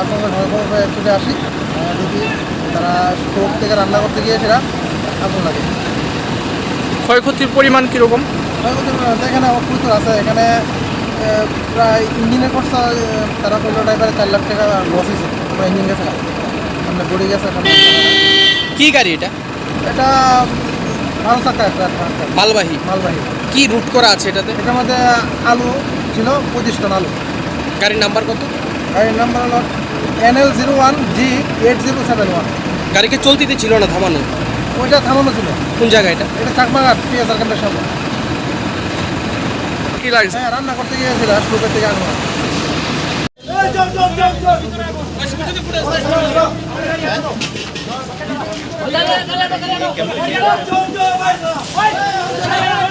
সঙ্গে সঙ্গে ছুটে আসি, দেখি তারা স্টোভ থেকে রান্না করতে গিয়ে সেটা আগুন লাগে। ক্ষয়ক্ষতির পরিমাণ কীরকম? এখানে প্রচুর আছে, এখানে প্রায় ইঞ্জিনের খরচা তারা করলো ড্রাইভারে 4 লাখ টাকা লস হয়েছে। পুরো ইঞ্জিন গেছে, সামনে বডি গেছে। কি গাড়ি এটা? এটা 12 চাকা একটা মালবাহী। মালবাহী। কি রুট করা আছে এটাতে? এটার মধ্যে আলু ছিল 25 টন আলু। গাড়ির নাম্বার কত? গাড়ির নাম্বার হলো NL01G8071। গাড়িকে চলতিতে ছিল না, থামানো? ওইটা থামানো ছিল। কোন জায়গা এটা? এটা চাকমাঘাট পিএসআর ক্যাম্পের সামনে। কি লাগছে? হ্যাঁ, রান্না করতে গিয়েছিল, স্টোভের থেকে আগুন। Hey!